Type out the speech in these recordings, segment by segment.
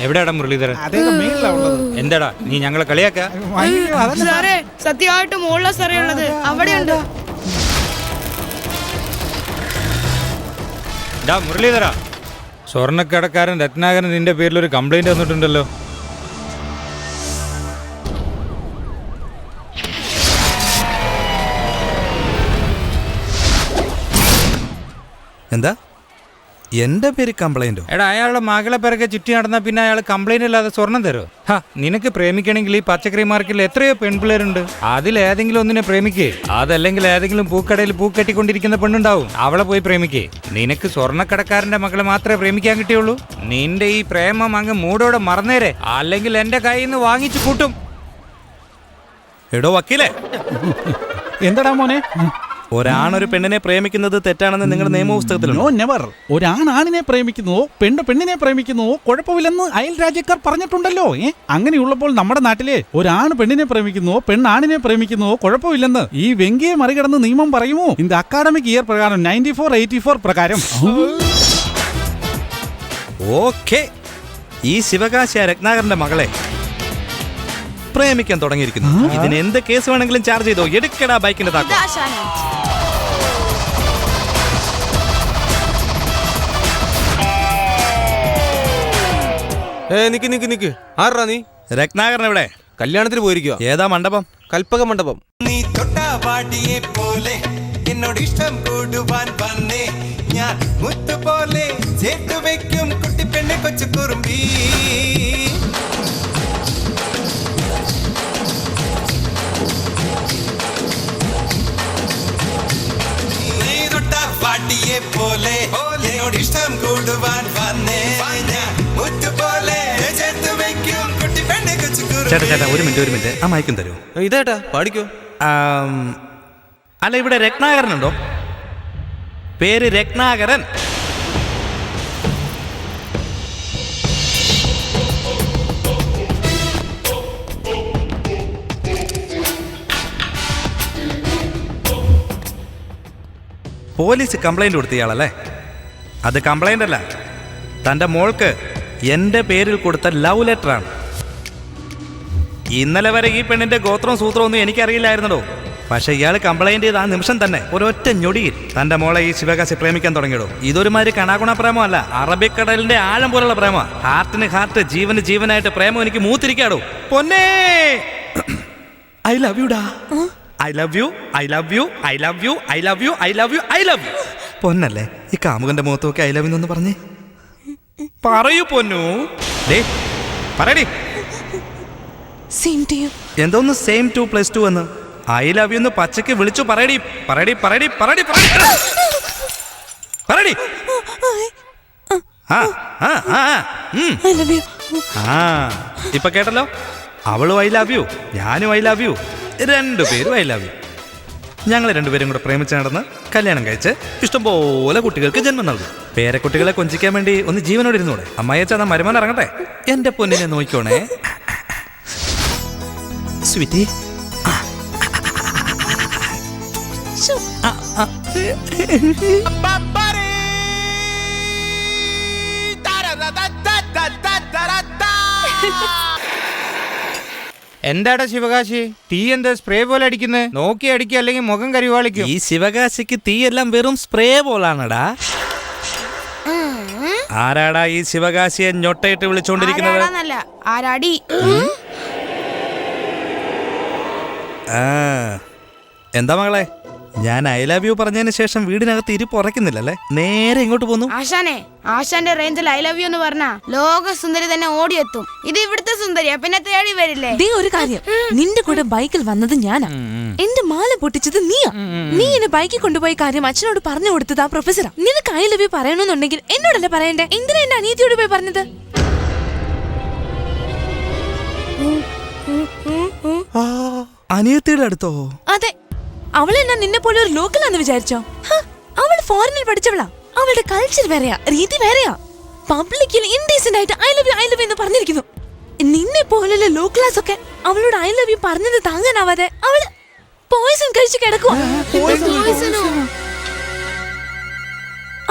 എവിടെയാടാ മുരളീധരൻ? എന്താടാ നീ ഞങ്ങളെ കളിയാക്ക? സാറേ സത്യമായിട്ട് മുകളിലെ സാറേ ഉള്ളത് അവിടെയുണ്ട്. മുരളീധര, സ്വർണ്ണക്കടക്കാരൻ രത്നാകരൻ നിന്റെ പേരിൽ ഒരു കംപ്ലൈന്റ് വന്നിട്ടുണ്ടല്ലോ. എന്താ എന്റെ പേര് കംപ്ലൈന്റോ? എടാ, അയാളുടെ മകളെ പിറകെ ചുറ്റി നടന്നാ പിന്നെ അയാൾ കംപ്ലൈന്റ് ഇല്ലാതെ സ്വർണം തരോ? നിനക്ക് പ്രേമിക്കണമെങ്കിൽ ഈ പച്ചക്കറി മാർക്കറ്റിൽ എത്രയോ പെൺപിള്ളേരുണ്ട്. അതിലേതെങ്കിലും ഒന്നിനെ പ്രേമിക്കേ. അതല്ലെങ്കിൽ ഏതെങ്കിലും പൂക്കടയിൽ പൂക്കെട്ടിക്കൊണ്ടിരിക്കുന്ന പെണ്ണുണ്ടാവും, അവളെ പോയി പ്രേമിക്കേ. നിനക്ക് സ്വർണ്ണക്കടക്കാരന്റെ മകളെ മാത്രമേ പ്രേമിക്കാൻ കിട്ടിയുള്ളൂ. നിന്റെ ഈ പ്രേമം അങ്ങ് മൂടോടെ മറന്നേരെ, അല്ലെങ്കിൽ എന്റെ കയ്യിൽ നിന്ന് വാങ്ങിച്ചു കൂട്ടും. എടോ വക്കീലേ, എന്താടാ മോനെ? ഒരാണൊരു പെണ്ണിനെ പ്രേമിക്കുന്നത് തെറ്റാണെന്ന് നിങ്ങളുടെ നിയമപുസ്തകത്തിലുണ്ടോ? നെവർ. ഒരാണിനെ പ്രേമിക്കുന്നുവോ പെണ്ണിനെ പ്രേമിക്കുന്നുവോ കുഴപ്പമില്ലെന്ന് അയൽ രാജ്യക്കാർ പറഞ്ഞിട്ടുണ്ടല്ലോ. അങ്ങനെയുള്ളപ്പോൾ നമ്മുടെ നാട്ടിലെ ഒരാണ് പെണ്ണിനെ പ്രേമിക്കുന്നുവോ പെണ്ണാണിനെ പ്രേമിക്കുന്നുവോ കുഴപ്പമില്ലെന്ന് ഈ വെങ്കിയെ മറികടന്ന് നിയമം പറയുമോ? ഇത് അക്കാഡമിക് ഇയർ പ്രകാരം 94-84 പ്രകാരം. ഓക്കെ, ഈ ശിവകാശിയ രത്നാകരന്റെ മകളെ പ്രേമിക്കാൻ തുടങ്ങിയിരിക്കുന്നു. ഇതിന് എന്ത് കേസ് വേണമെങ്കിലും ചാർജ് ചെയ്തോ. എടുക്കടാ ബൈക്കിന്റെ താക്കോൽ. നിക്ക് ആരാ നീ? രത്നാകരൻ എവിടെ? കല്യാണത്തിന് പോയിരിക്കുക. ഏതാ മണ്ഡപം? കൽപ്പക മണ്ഡപം. നീ തൊട്ടാവാടിയെ പോലെ എന്നോട് ഇഷ്ടം കൂടുവാൻ വന്നേ ഞാൻ മുത്തു പോലെ ചേർത്തു വെക്കും കുട്ടി പെണ്ണെ കൊച്ചു കുറുമ്പി. നീ തൊട്ടാവാടിയെ പോലെ എന്നോട് ഇഷ്ടം കൂടുവാൻ വന്നേ ഞാൻ മുത്തു പോലെ ചേർത്തു വെക്കും കുട്ടി പെണ്ണെ കൊച്ചു കുറുമ്പി. ചേട്ടാ ഒരു മിനിറ്റ് ആ മയക്കും തരൂ. ഇതേട്ടാ പാടിക്കോ. അല്ല, ഇവിടെ രത്നാകരൻ ഉണ്ടോ? പേര് രത്നാകരൻ. പോലീസ് കംപ്ലൈന്റ് കൊടുത്ത ഇയാളല്ലേ? അത് കംപ്ലൈന്റ് അല്ല, തൻ്റെ മോൾക്ക് എൻ്റെ പേരിൽ കൊടുത്ത ലവ് ലെറ്ററാണ്. ഇന്നലെ വരെ ഈ പെണ്ണിന്റെ ഗോത്രവും സൂത്രവും ഒന്നും എനിക്കറിയില്ലായിരുന്നല്ലോ. പക്ഷെ ഇയാൾ കംപ്ലൈന്റ് ചെയ്ത ആ നിമിഷം തന്നെ ഒരൊറ്റ ഞൊടിയിൽ തന്റെ മോളെ ഈ ശിവകാശി പ്രേമിക്കാൻ തുടങ്ങിയിടോ. ഇതൊരുമാതിരി കണാകുണ പ്രേമമല്ല, അറബിക്കടലിന്റെ ആഴം പോലുള്ള പ്രേമ. ഹാർട്ടിന് ഹാർട്ട്, ജീവന് ജീവനായിട്ട് പ്രേമം എനിക്ക് മൂത്തിരിക്കാടോ. പൊന്നേ, ഐ ലവ് യു ഡാ. I love you, I love you, I love you, I love you, I love you, I love you. പൊന്നല്ലേ, ഈ കാമുകന്റെ മുഖത്തൊക്കെ ഐ ലവ് യു എന്ന് പറഞ്ഞേ. പറയൂ പൊന്നു. പറയടി. എന്തോന്ന് സെയിം 2+2 എന്ന്? ഐ ലവ് യു എന്ന് പച്ചക്ക് വിളിച്ചു പറയടി. പറയടി പറയടി പറയടി പറയടി. ഇപ്പൊ കേട്ടല്ലോ, അവളും ഐ ലവ് യു, ഞാനും ഐ ലവ് യു, രണ്ടുപേരും ഐ ലവ് യു. ഞങ്ങൾ രണ്ടുപേരും കൂടെ പ്രേമിച്ച് നടന്ന് കല്യാണം കഴിച്ച് ഇഷ്ടംപോലെ കുട്ടികൾക്ക് ജന്മം നൽകും. പേരക്കുട്ടികളെ കൊഞ്ചിക്കാൻ വേണ്ടി ഒന്ന് ജീവനോട് ഇരുന്നൂടെ? അമ്മായിച്ചാ മരുമോൻ ഇറങ്ങട്ടെ. എന്റെ പൊന്നിനെ നോക്കിക്കോണേ സ്വീറ്റി. എന്താടാ ശിവകാശി, തീ എന്താ സ്പ്രേ പോലെ അടിക്കുന്നേ? നോക്കി അടിക്കുക, അല്ലെങ്കിൽ മുഖം കരിവാളിക്കും. ഈ ശിവകാശിക്ക് തീയെല്ലാം വെറും സ്പ്രേ പോലാണടാ. ആരാടാ ഈ ശിവകാശിയെ ഞൊട്ടയിട്ട് വിളിച്ചോണ്ടിരിക്കുന്നത്? എന്താ മകളെ, ഞാൻ ഐ ലവ് യു പറഞ്ഞതിന് ശേഷം വീടിനകത്ത് ഇരിപ്പ് ഉറക്കുന്നില്ലല്ലേ? നേരെ ഇങ്ങോട്ട് പോന്നു. ആശാന്റെ റേഞ്ചിൽ ഐ ലവ് യു എന്ന് പറഞ്ഞ ലോക സുന്ദരി തന്നെ ഓടിയെത്തും. ഇത് ഇവിടുത്തെ സുന്ദരിയാ, പിന്നെ തേടി വരില്ലേ? ഒരു കാര്യം, നിന്റെ കൂടെ ബൈക്കിൽ വന്നത് ഞാനാ. എന്റെ മാല പൊട്ടിച്ചത് നീയാ. നീ എന്നെ ബൈക്കിൽ കൊണ്ടുപോയ കാര്യം അച്ഛനോട് പറഞ്ഞു കൊടുത്തത് ആ പ്രൊഫസറാ. നിനക്ക് ഐ ലവ് യു പറയണമെന്നുണ്ടെങ്കിൽ എന്നോടല്ലേ പറയണ്ടേ? എന്തിനാ എന്റെ അനിയത്തിയോട് പോയി പറഞ്ഞത്? അനിയത്തിയുടെ അടുത്തോ? അതെ, അവളെന്നാ നിന്നെ പോലെ ഒരു ലോക്കലാന്ന് വിചാരിച്ചോ? അവൾ ഫോറിനിൽ പഠിച്ചവളാ. അവളുടെ കൾച്ചർ വേറെയാ, രീതി വേറെയാ. പബ്ലിക്കിൽ ഇൻഡീസെന്റ് ആയിട്ട് ഐ ലവ് യു എന്ന് പറഞ്ഞിരിക്കുന്നു. നിന്നെ പോലുള്ള ലോ ക്ലാസ് ഒക്കെ അവളോട് ഐ ലവ് യു പറഞ്ഞത് താങ്ങാനാവാതെ അവള് പോയിസൺ കഴിച്ച് കിടക്കുവാ.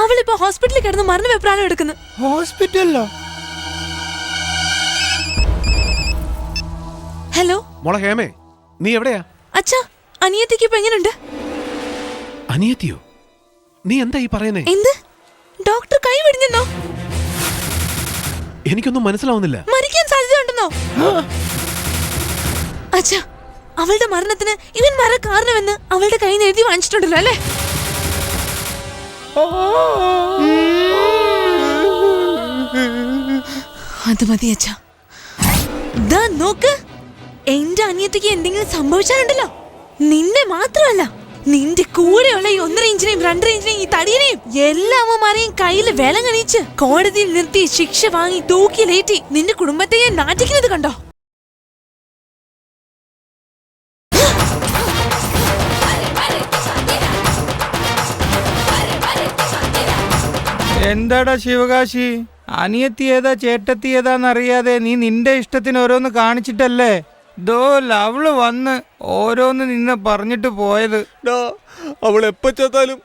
അവളിപ്പോ ഹോസ്പിറ്റലിൽ കിടന്ന് മരണ വെപ്രാളം എടുക്കുന്നു. ഹോസ്പിറ്റലിലോ? ഹലോ മോളെ ഹേമേ, നീ എവിടെയാ? അച്ഛാ, അനിയത്തിക്ക് ഇപ്പൊ എങ്ങനെയുണ്ട്? അനിയത്തിയോ? നീ എന്താ ഈ പറയുന്നേ? എന്ത്? ഡോക്ടർ കൈ വെടിഞ്ഞെന്നോ? എനിക്കൊന്നും മനസ്സിലാവുന്നില്ല. മരിക്കാൻ സാധ്യതയുണ്ടെന്നോ? അച്ഛാ, അവളുടെ മരണത്തിന് ഇവൻ മര കാരണമെന്ന് അവളുടെ കയ്യിൽ നിന്ന് എഴുതി വാങ്ങിച്ചിട്ടുണ്ടല്ലോ അല്ലേ? അത് മതി അച്ഛാ. ദാ നോക്ക്, എന്റെ അനിയത്തിക്ക് എന്തെങ്കിലും സംഭവിച്ചാലുണ്ടല്ലോ, നിന്നെ മാത്രമല്ല നിന്റെ കൂടെയുള്ള ഈ 1.5 ഇഞ്ചിനെയും 2.5 ഇഞ്ചിനെയും ഈ തടിയനെയും എല്ലാ അമ്മമാരെയും കയ്യിൽ വിലങ്ങണിച്ച് കോടതിയിൽ നിർത്തി ശിക്ഷ വാങ്ങി തൂക്കിലേറ്റി നിന്റെ കുടുംബത്തെ നാട്ടിക്കുന്നത് കണ്ടോ? എന്താടാ ശിവകാശി, അനിയത്തി ഏതാ ചേട്ടത്തി ഏതാന്നറിയാതെ നീ നിന്റെ ഇഷ്ടത്തിന് ഓരോന്ന് കാണിച്ചിട്ടല്ലേ അവള് വന്ന് ഓരോന്ന് നിന്നെ പറഞ്ഞിട്ട് പോയത്. അവൾ എപ്പ ചത്താലും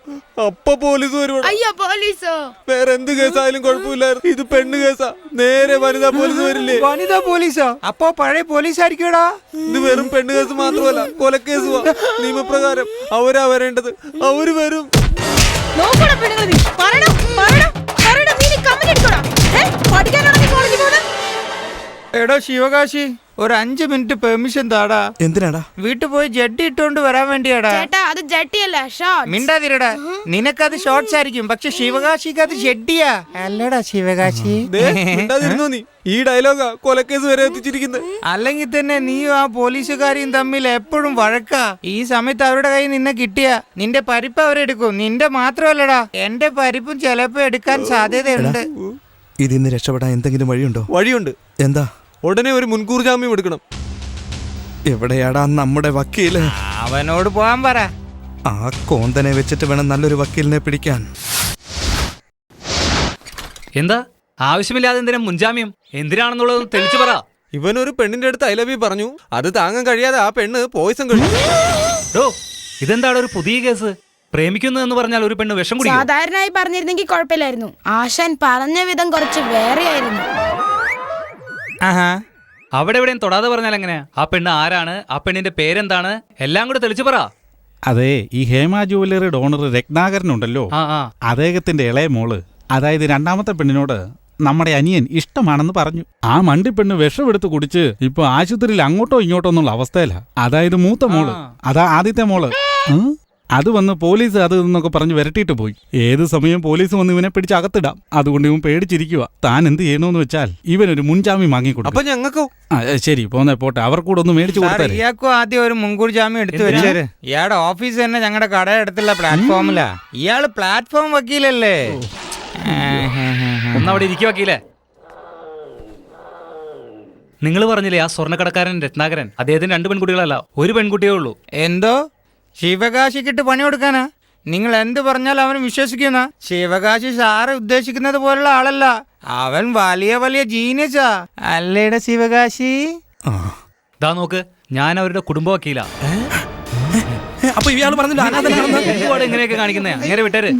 അപ്പ പോലീസ് വരും. അയ്യോ പോലീസോ? വേറെ എന്ത് കേസായാലും കുഴപ്പമില്ലായിരുന്നു. ഇത് പെണ്ണ് കേസാ. നേരെ വനിതാ പോലീസ് വരില്ലേ? വനിതാ പോലീസാ? അപ്പോ പഴയ പോലീസായിരിക്കടാ. ഇത് വെറും പെണ്ണ് കേസ് മാത്രമല്ല, കൊലക്കേസുവാ. നിയമപ്രകാരം അവരാ വരേണ്ടത്. അവര് വരും. നോക്കടാ പെണ്ണുങ്ങൾ, നീ പറയണം പറയണം പറയണം, നീ കമ്പനി എടുക്കടാ. പഠിക്കാനാണ് നീ കോളേജിൽ പോകുന്നത്? എടോ ശിവകാശി, ഒരു 5 മിനിറ്റ് പെർമിഷൻ താടാ. എന്തിനാടാ? വീട്ടിൽ പോയി ജഡ്ഡി ഇട്ടോണ്ട് വരാൻ വേണ്ടിയാടാ. ചേട്ടാ, അത് ജട്ടിയല്ല, ഷോർട്സ്. മിണ്ടാതിരടാ. നിനക്കത് ഷോർട്സ് ആയിരിക്കും, പക്ഷെ ശിവകാശിക്ക് അത് ജഡ്ഡിയാ. അല്ലടാ ശിവകാശി. മിണ്ടാതിരുന്നോ നീ? ഈ ഡയലോഗാ കൊലക്കേസ് വരെ എത്തിച്ചിരിക്കുന്നത്. അല്ലെങ്കിൽ തന്നെ നീയും ആ പോലീസുകാരിയും തമ്മിൽ എപ്പോഴും വഴക്കാ. ഈ സമയത്ത് അവരുടെ കയ്യിൽ നിന്നെ കിട്ടിയ നിന്റെ പരിപ്പ് അവരെടുക്കും. നിന്റെ മാത്രമല്ലടാ, എന്റെ പരിപ്പും ചിലപ്പോ എടുക്കാൻ സാധ്യതയുണ്ട്. ഇതിന്ന് രക്ഷപ്പെടാൻ എന്തെങ്കിലും വഴിയുണ്ടോ? വഴിയുണ്ട്. എന്താ? ഉടനെ ഒരു മുൻകൂർ ജാമ്യം എടുക്കണം. എവിടെയാടാ നമ്മുടെ വക്കീല്? അവനോട് പോവാൻ പറ. ആ കോന്തനെ വെച്ചിട്ട് വേണം നല്ലൊരു വക്കീലിനെ പിടിക്കാൻ. എന്താ ആവശ്യമില്ലാതെ എന്തിനാ മുൻജാമ്യം? എന്തിനാണെന്നുള്ളത് തെളിച്ചു പറ. ഇവൻ ഒരു പെണ്ണിന്റെ അടുത്ത് ഐ ലവ് യു പറഞ്ഞു. അത് താങ്ങാൻ കഴിയാതെ ആ പെണ്ണ് പോയിസൺ കഴിച്ചു. ഇതെന്താണ് ഒരു പുതിയ കേസ്? പ്രേമിക്കുന്നു എന്ന് പറഞ്ഞാൽ ഒരു പെണ്ണ് വിഷം കുടിക്കും? സാധാരണയായി പറഞ്ഞിരുന്നെങ്കിൽ കുഴപ്പമില്ലായിരുന്നു. ആശാൻ പറഞ്ഞ വിധം കുറച്ച് വേറെയായിരുന്നു. അവിടെ എവിടെയും തൊടാതെ പറഞ്ഞാൽ എങ്ങനെയാ? ആ പെണ്ണ് ആരാണ്? ആ പെണ്ണിന്റെ പേരെന്താണ്? എല്ലാം കൂടെ തെളിച്ചു പറ. അതെ, ഈ ഹേമ ജുവലറി ഡോണർ രത്നാകരനുണ്ടല്ലോ, അദ്ദേഹത്തിന്റെ ഇളയ മോള്, അതായത് 2ാമത്തെ പെണ്ണിനോട് നമ്മുടെ അനിയൻ ഇഷ്ടമാണെന്ന് പറഞ്ഞു. ആ മണ്ടിപ്പെണ്ണ് വിഷമെടുത്ത് കുടിച്ച് ഇപ്പൊ ആശുപത്രിയിൽ അങ്ങോട്ടോ ഇങ്ങോട്ടോ എന്നുള്ള അവസ്ഥയിലാ. അതായത് മൂത്ത മോള്, അതാ ആദ്യത്തെ മോള്. അത് വന്ന് പോലീസ് അത് എന്നൊക്കെ പറഞ്ഞ് വരട്ടിയിട്ട് പോയി. ഏത് സമയം പോലീസ് വന്ന് ഇവനെ പിടിച്ച് അകത്തിടാം. അതുകൊണ്ട് ഇവൻ പേടിച്ചിരിക്കുക. താൻ എന്ത് ചെയ്യണമെന്ന് വെച്ചാൽ ഇവനൊരു മുൻജാമ്യം വാങ്ങിക്കൊടുക്കും. അപ്പൊ ഞങ്ങൾക്കോ? ശരി, പോന്നെ പോട്ടെ. അവർക്കൂടെ ഒന്ന് മേടിച്ചു കൊടുത്താൽ. ഇയാൾക്കും ആദ്യം ഒരു മുൻകൂർ ജാമ്യം എടുത്തു വെച്ചേര്. ഇയാളുടെ ഓഫീസ് തന്നെ ഞങ്ങളുടെ കടയുടെ അടുത്തുള്ള പ്ലാറ്റ്ഫോമിലാ. ഇയാള് പ്ലാറ്റ്ഫോം വക്കീലല്ലേ? ഒന്നവിടെ ഇരിക്കുക വക്കീലേ. നിങ്ങൾ പറഞ്ഞില്ലേ ആ സ്വർണ്ണക്കടക്കാരൻ രത്നാകരൻ, അദ്ദേഹത്തിന് 2 പെൺകുട്ടികളല്ല, ഒരു പെൺകുട്ടിയേ ഉള്ളൂ. എന്തോ? ശിവകാശിക്കിട്ട് പണി കൊടുക്കാനാ? നിങ്ങൾ എന്ത് പറഞ്ഞാൽ അവൻ വിശ്വസിക്കുന്ന? ശിവകാശി സാറ് ഉദ്ദേശിക്കുന്നത് പോലുള്ള ആളല്ല. അവൻ വലിയ വലിയ ജീനിയസാ അല്ലേടാ ശിവകാശി? ദാ നോക്ക്, ഞാൻ അവരുടെ കുടുംബ വക്കീലാ. അപ്പൊ ഇയാള് പറഞ്ഞില്ല എങ്ങനെയൊക്കെ കാണിക്കുന്നേ? അങ്ങനെ വിട്ടേര്.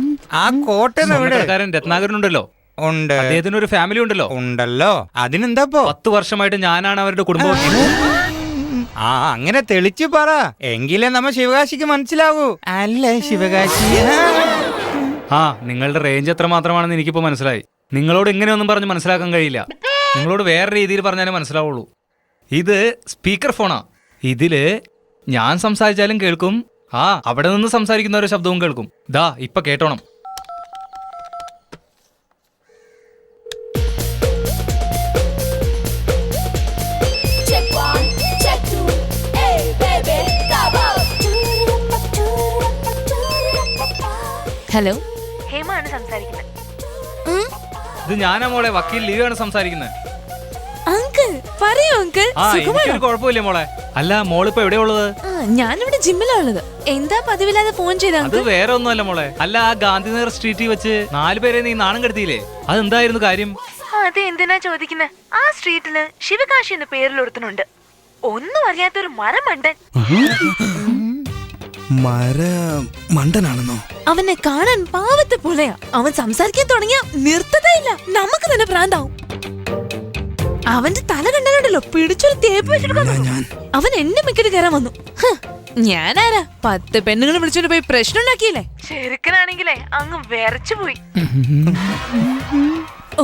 ആ കോട്ടക്കാരൻ രത്നാകരനുണ്ടല്ലോ, ഉണ്ട്. അദ്ദേഹത്തിന് ഒരു ഫാമിലി ഉണ്ടല്ലോ. ഉണ്ടല്ലോ. അതിനെന്താപ്പോ? 10 വർഷമായിട്ട് ഞാനാണ് അവരുടെ കുടുംബ വക്കീൽ. അങ്ങനെ തെളിച്ചു പറ, എങ്കിലേ നമ്മ ശിവകാശിക്ക് മനസ്സിലാവൂ. അല്ലേ ശിവകാശി? നിങ്ങളുടെ റേഞ്ച് എത്ര മാത്രമാണെന്ന് എനിക്കിപ്പോ മനസ്സിലായി. നിങ്ങളോട് ഇങ്ങനെയൊന്നും പറഞ്ഞ് മനസ്സിലാക്കാൻ കഴിയില്ല. നിങ്ങളോട് വേറെ രീതിയിൽ പറഞ്ഞാലേ മനസ്സിലാവുള്ളൂ. ഇത് സ്പീക്കർ ഫോണാ. ഇതില് ഞാൻ സംസാരിച്ചാലും കേൾക്കും, അവിടെ നിന്ന് സംസാരിക്കുന്നവരുടെ ശബ്ദവും കേൾക്കും. ദാ ഇപ്പൊ കേട്ടോണം. ഹലോ, ഹേമ ആണ് സംസാരിക്കുന്നത്. ഇത് ഞാനാ മോളെ, വക്കീൽ ലിയോയാണ് സംസാരിക്കുന്നത്. അങ്കിൾ പറയൂ അങ്കിൾ. എനിക്കൊരു കുഴപ്പമില്ല മോളെ. അല്ല, മോളിപ്പോ എവിടെയാ ഉള്ളത്? ഞാനിവിടെ ജിമ്മിലാ ഉള്ളത്. എന്താ പതിവില്ലാതെ ഫോൺ ചെയ്ത? അത് വേറെ ഒന്നുമല്ല മോളെ. അല്ല, ആ ഗാന്ധിനഗർ സ്ട്രീറ്റിൽ വെച്ച് 4 പേരെ നീ നാണം കെടുത്തിയില്ലേ, അതെന്തായിരുന്നു കാര്യം? അത് എന്തിനാ ചോദിക്കുന്നത്? ആ സ്ട്രീറ്റില് ശിവകാശി എന്ന പേരിൽ ഒരുത്തനുണ്ട്. ഒന്നും അറിയാത്തൊരു മരമണ്ടൻ. മണ്ടനാണെന്നോ? അവനെ കാണാൻ പാവത്തെ പോലെയാ. അവൻ സംസാരിക്കാൻ തുടങ്ങിയ നിർത്തതയില്ല. നമുക്ക് തന്നെ ഭ്രാന്താവും. അവന്റെ തല കണ്ടാലുണ്ടല്ലോ പിടിച്ചൊരു തേപ്പ് വെച്ചിട്ട് അവൻ എന്നെ മിക്കറ്റ് കയറാൻ വന്നു. ഞാനാരാ 10 പെണ്ണുങ്ങൾ വിളിച്ചോണ്ട് പോയി പ്രശ്നം ഉണ്ടാക്കിയില്ലേ. ചെറുക്കനാണെങ്കിലേ അങ്ങ് വിറച്ചു പോയി.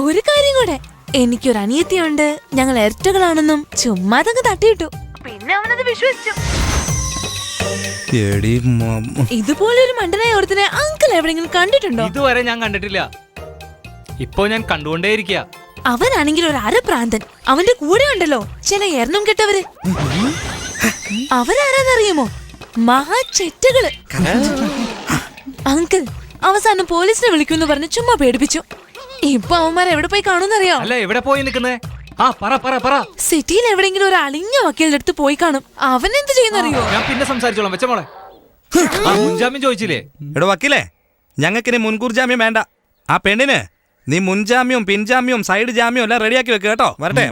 ഒരു കാര്യം കൂടെ, എനിക്കൊരു അനിയത്തിയുണ്ട്, ഞങ്ങൾ ഇരട്ടകളാണെന്നും ചുമ്മാതങ്ങ് തട്ടിയിട്ടു. പിന്നെ അവനത് വിശ്വസിച്ചു. ഇതുപോലെ ഒരു മണ്ടനായ ഒരുത്തിനെ അങ്കിൾ എവിടെയെങ്കിലും കണ്ടിട്ടുണ്ടോ? ഇതുവരെ ഞാൻ കണ്ടിട്ടില്ല. ഇപ്പോ ഞാൻ കണ്ടുകൊണ്ടേയിരിക്കുക. അവനാണെങ്കിൽ ഒരു അരപ്രാന്തൻ. അവന്റെ കൂടെ ഉണ്ടല്ലോ ചില എണ്ണം കെട്ടവര്. അവരാരാന്നറിയുമോ? മഹാചെറ്റകള്. അങ്കിൾ അവസാനം പോലീസിനെ വിളിക്കുമെന്ന് പറഞ്ഞ് ചുമ്മാ പേടിപ്പിച്ചു. ഇപ്പൊ അവന്മാർ എവിടെ പോയി കാണുന്നറിയോ? അല്ല, എവിടെ പോയി നിൽക്കുന്നേ? ആ പറ പറ പറ. സിറ്റിയിൽ എവിടെയെങ്കിലും ഒരു അളിഞ്ഞ വക്കീലിന്റെ അടുത്ത് പോയി കാണും. അവൻ എന്ത് ചെയ്യുന്നറിയോ? ഞാൻ പിന്നെ സംസാരിച്ചോളാം. വെച്ച മോളെ, മുൻജാമ്യം ചോദിച്ചില്ലേ? എടോ വക്കീലേ, ഞങ്ങൾക്കിനി മുൻകൂർ ജാമ്യം വേണ്ട. ആ പെണ്ണിന് നീ മുൻജാമ്യവും പിൻജാമ്യവും സൈഡ് ജാമ്യവും എല്ലാം റെഡിയാക്കി വെക്കുക കേട്ടോ. വരട്ടെ.